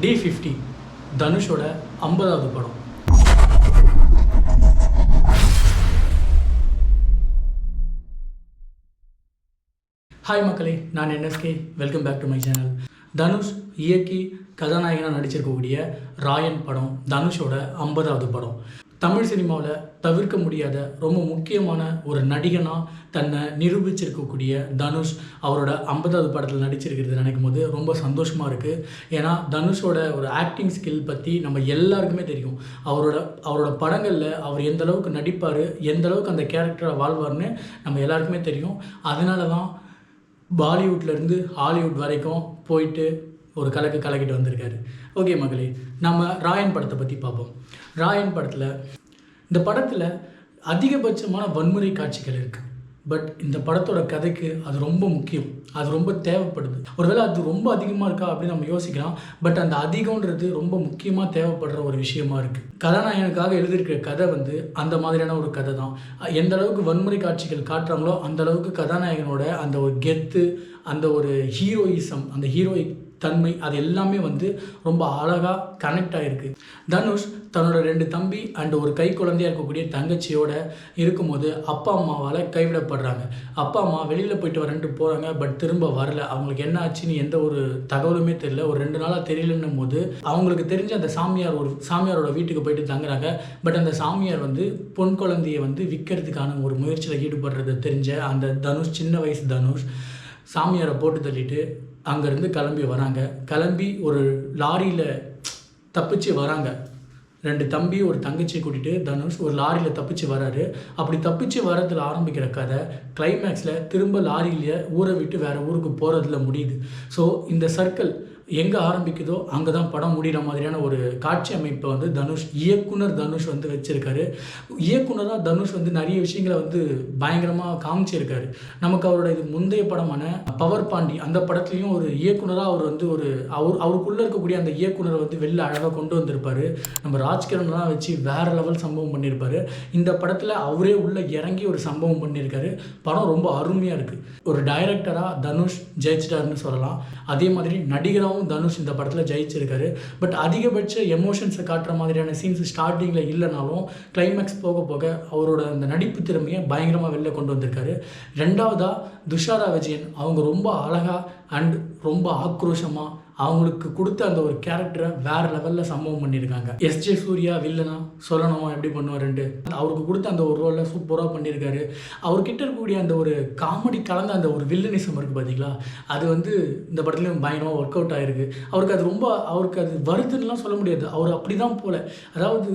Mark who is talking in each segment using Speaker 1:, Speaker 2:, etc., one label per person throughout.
Speaker 1: D50 தனுஷோட 50வது படம். Hi மக்களே, நான் NSK. Welcome back to my channel. Dhanush இயக்கி கதாநாயகனாக நடிச்சிருக்கக்கூடிய ராயன் படம் தனுஷோட 50வது படம். தமிழ் சினிமாவில் தவிர்க்க முடியாத ரொம்ப முக்கியமான ஒரு நடிகனாக தன்னை நிரூபிச்சிருக்கக்கூடிய தனுஷ் அவரோட 50வது படத்தில் நடிச்சிருக்கிறது நினைக்கும் போது ரொம்ப சந்தோஷமாக இருக்குது. ஏன்னா தனுஷோட ஒரு ஆக்டிங் ஸ்கில் பற்றி நம்ம எல்லாருக்குமே தெரியும். அவரோட படங்களில் அவர் எந்த அளவுக்கு நடிப்பார், எந்த அளவுக்கு அந்த கேரக்டரை வாழ்வார்னு நம்ம எல்லாருக்குமே தெரியும். அதனால தான் பாலிவுட்லேருந்து ஹாலிவுட் வரைக்கும் போயிட்டு ஒரு கலக்கிட்டு வந்திருக்காரு. ஓகே மகளே, நம்ம ராயன் படத்தை பற்றி பார்ப்போம். ராயன் படத்தில் இந்த படத்தில் அதிகபட்சமான வன்முறை காட்சிகள் இருக்குது. பட் இந்த படத்தோட கதைக்கு அது ரொம்ப முக்கியம், அது ரொம்ப தேவைப்படுது. ஒருவேளை அது ரொம்ப அதிகமாக இருக்கா அப்படின்னு நம்ம யோசிக்கலாம். பட் அந்த அதிகம்ன்றது ரொம்ப முக்கியமாக தேவைப்படுற ஒரு விஷயமா இருக்குது. கதாநாயகனுக்காக எழுதியிருக்கிற கதை அந்த மாதிரியான ஒரு கதை தான். எந்த அளவுக்கு வன்முறை காட்சிகள் காட்டுறாங்களோ அந்த அளவுக்கு கதாநாயகனோட அந்த ஒரு கெத்து, அந்த ஒரு ஹீரோயிசம், அந்த ஹீரோயிக் தன்மை, அது எல்லாமே ரொம்ப அழகாக கனெக்ட் ஆகிருக்கு. தனுஷ் தன்னோட 2 தம்பி அண்ட் ஒரு கை குழந்தையாக இருக்கக்கூடிய தங்கச்சியோட இருக்கும்போது அப்பா அம்மாவால் கைவிடப்படுறாங்க. அப்பா அம்மா வெளியில் போயிட்டு வரேன்ட்டு போகிறாங்க. பட் திரும்ப வரல. அவங்களுக்கு என்ன ஆச்சுன்னு எந்த ஒரு தகவலுமே தெரியல. ஒரு 2 நாளாக தெரியலன்னும் போது அவங்களுக்கு தெரிஞ்ச அந்த சாமியாரோட வீட்டுக்கு போயிட்டு தங்குறாங்க. பட் அந்த சாமியார் பொன் குழந்தையை விற்கிறதுக்கான ஒரு முயற்சியில் ஈடுபடுறது தெரிஞ்ச அந்த தனுஷ், சின்ன வயசு தனுஷ், சாமியாரை போட்டு தள்ளிட்டு அங்கேருந்து கிளம்பி ஒரு லாரியில் தப்பிச்சு வராங்க. 2 தம்பி ஒரு தங்கச்சியை கூட்டிகிட்டு தனுஷ் ஒரு லாரியில் தப்பிச்சு வராரு. அப்படி தப்பிச்சு வரதில் ஆரம்பிக்கிற கதை கிளைமேக்ஸில் திரும்ப லாரியில் ஊரை விட்டு வேறு ஊருக்கு போகிறதுல முடியுது. ஸோ இந்த சர்க்கிள் எங்கே ஆரம்பிக்குதோ அங்கே தான் படம் முடிகிற மாதிரியான ஒரு காட்சி அமைப்பை இயக்குனர் தனுஷ் வச்சுருக்காரு. இயக்குனராக தனுஷ் நிறைய விஷயங்களை பயங்கரமாக காமிச்சிருக்காரு. நமக்கு அவரோட இது முந்தைய படமான பவர் பாண்டி, அந்த படத்துலேயும் ஒரு இயக்குனராக அவர் அவருக்குள்ளே இருக்கக்கூடிய அந்த இயக்குனரை வெளில அழகாக கொண்டு வந்திருப்பார். நம்ம ராஜ்கிரன்லாம் வச்சு வேறு லெவல் சம்பவம் பண்ணியிருப்பார். இந்த படத்தில் அவரே உள்ளே இறங்கி ஒரு சம்பவம் பண்ணியிருக்காரு. படம் ரொம்ப அருமையாக இருக்குது. ஒரு டைரக்டராக தனுஷ் ஜெயிச்சிட்டாருன்னு சொல்லலாம். அதே மாதிரி நடிகராகவும் தனுஷ் இந்த படத்தில் ஜெயிச்சிருக்காரு. பட் அதிகபட்ச எமோஷன்ஸை காட்டுற மாதிரியான சீன்ஸ் ஸ்டார்டிங்கில் இல்லைனாலும் கிளைமேக்ஸ் போக போக அவரோட அந்த நடிப்பு திறமையை பயங்கரமாக வெளில கொண்டு வந்திருக்காரு. 2வதாக துஷாரா விஜயன், அவங்க ரொம்ப அழகாக அண்ட் ரொம்ப ஆக்ரோஷமாக அவங்களுக்கு கொடுத்த அந்த ஒரு கேரக்டரை வேறு லெவலில் சம்பவம் பண்ணியிருக்காங்க. S.J. சூர்யா வில்லனா சொல்லணுமா எப்படி பண்ணுவாருன்ட்டு அவருக்கு கொடுத்த அந்த ஒரு ரோலில் சூப்பராக பண்ணியிருக்காரு. அவர்கிட்ட இருக்கக்கூடிய அந்த ஒரு காமெடி கலந்த அந்த ஒரு வில்லனிசம் இருக்குது பார்த்தீங்களா, அது இந்த படத்துலையும் பயங்கரமாக ஒர்க் அவுட் ஆகிருக்கு. அவருக்கு அது வருதுன்னெலாம் சொல்ல முடியாது. அவர் அப்படி தான் போல. அதாவது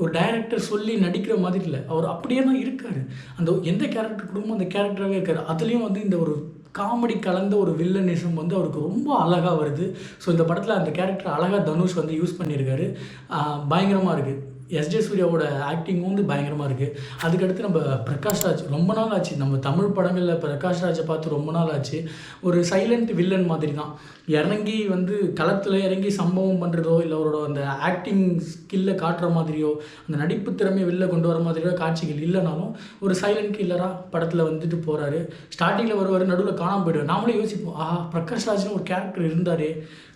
Speaker 1: ஒரு டைரக்டர் சொல்லி நடிக்கிற மாதிரி இல்லை, அவர் அப்படியே தான் இருக்கார். அந்த எந்த கேரக்டர் கொடுமோ அந்த கேரக்டராகவே இருக்கார். அதுலேயும் இந்த ஒரு காமெடி கலந்த ஒரு வில்லனிசம் அவருக்கு ரொம்ப அழகாக வருது. ஸோ இந்த படத்தில் அந்த கேரக்டர் அழகாக தனுஷ் யூஸ் பண்ணியிருக்காரு. பயங்கரமாக இருக்குது. S.J. சூர்யாவோட ஆக்டிங்கும் பயங்கரமாக இருக்குது. அதுக்கடுத்து நம்ம பிரகாஷ் ராஜ், ரொம்ப நாள் ஆச்சு நம்ம தமிழ் படங்களில் பிரகாஷ் ராஜை பார்த்து ரொம்ப நாள் ஆச்சு. ஒரு சைலண்ட் வில்லன் மாதிரி தான் இறங்கி களத்தில் இறங்கி சம்பவம் பண்ணுறதோ இல்லை அவரோட அந்த ஆக்டிங் ஸ்கில்லை காட்டுற மாதிரியோ அந்த நடிப்பு திறமையை வெளில கொண்டு வர மாதிரியோ காட்சிகள் இல்லைனாலும் ஒரு சைலண்ட் கில்லராக படத்தில் போகிறாரு. ஸ்டார்டிங்கில் வருவார், நடுவில் காணாமல் போய்டுவார். நாமளே யோசிப்போம், பிரகாஷ் ராஜ்னு ஒரு கேரக்டர் இருந்தார்,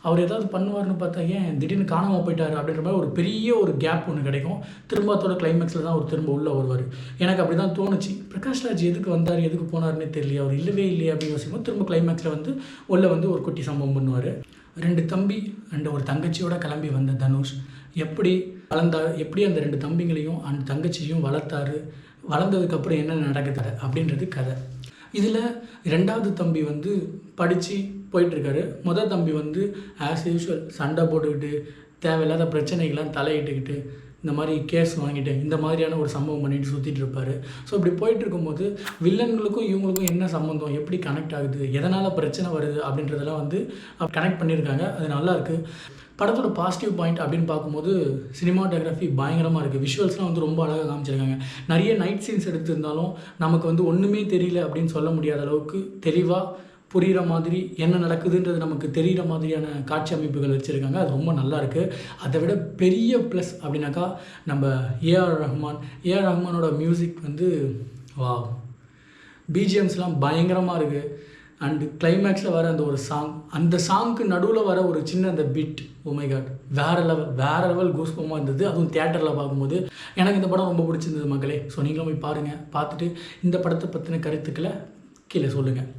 Speaker 1: அவர் ஏதாவது பண்ணுவார்னு பார்த்தா ஏன் திடீர்னு காணாமல் போயிட்டார் அப்படின்ற மாதிரி ஒரு பெரிய ஒரு கேப் ஒன்று கிடைக்கும். திரும்பத்தோட கிளைமேக்ஸில் தான் அவர் திரும்ப உள்ளே வருவார். எனக்கு அப்படி தான் தோணுச்சு, பிரகாஷ் ராஜ் எதுக்கு வந்தார் எதுக்கு போனார்னே தெரியல, அவர் இல்லவே இல்லையே அப்படின்னு யோசிக்கும். திரும்ப கிளைமேக்ஸில் உள்ளே ஒரு குட்டி சம்பவம் பண்ணுவார். 2 தம்பி அண்ட் ஒரு தங்கச்சியோட கிளம்பி வந்த தனுஷ் எப்படி எப்படி அந்த 2 தம்பிங்களையும் அந்த தங்கச்சியும் வளர்ந்ததுக்கப்புறம் என்ன நடக்குது அப்படின்றது கதை. இதில் 2வது தம்பி படித்து போயிட்டுருக்காரு. முதல் தம்பி ஆஸ் யூஷுவல் சண்டை போட்டுக்கிட்டு தேவையில்லாத பிரச்சனைகள்லாம் தலையிட்டுக்கிட்டு இந்த மாதிரி கேஸ் வாங்கிட்டு இந்த மாதிரியான ஒரு சம்பவம் பண்ணிட்டு சுற்றிட்டு இருப்பார். ஸோ இப்படி போயிட்டு இருக்கும்போது வில்லன்களுக்கும் இவங்களுக்கும் என்ன சம்மந்தம், எப்படி கனெக்ட் ஆகுது, எதனால் பிரச்சனை வருது அப்படின்றதெல்லாம் கனெக்ட் பண்ணியிருக்காங்க. அது நல்லாயிருக்கு. படத்தோட பாசிட்டிவ் பாயிண்ட் அப்படின்னு பார்க்கும்போது சினிமாட்டோகிராஃபி பயங்கரமாக இருக்குது. விஷுவல்ஸ்லாம் ரொம்ப அழகாக காமிச்சிருக்காங்க. நிறைய நைட் சீன்ஸ் எடுத்திருந்தாலும் நமக்கு ஒன்றுமே தெரியல அப்படின்னு சொல்ல முடியாத அளவுக்கு தெளிவாக புரிகிற மாதிரி என்ன நடக்குதுன்றது நமக்கு தெரிகிற மாதிரியான காட்சி அமைப்புகள் வச்சுருக்காங்க. அது ரொம்ப நல்லாயிருக்கு. அதை விட பெரிய ப்ளஸ் அப்படின்னாக்கா நம்ம ஏஆர் ரஹ்மானோட மியூசிக் வா பிஜிஎம்ஸ்லாம் பயங்கரமாக இருக்குது. அண்டு கிளைமேக்ஸில் வர அந்த ஒரு சாங், அந்த சாங்க்கு நடுவில் வர ஒரு சின்ன அந்த பீட், ஓமை காட், வேறு லெவல் கூஸ்பமாக இருந்தது. அதுவும் தியேட்டரில் பார்க்கும்போது எனக்கு இந்த படம் ரொம்ப பிடிச்சிருந்தது மக்களே. ஸோ நீங்களும் போய் பாருங்கள், பார்த்துட்டு இந்த படத்தை பற்றின கருத்துக்களை கீழே சொல்லுங்கள்.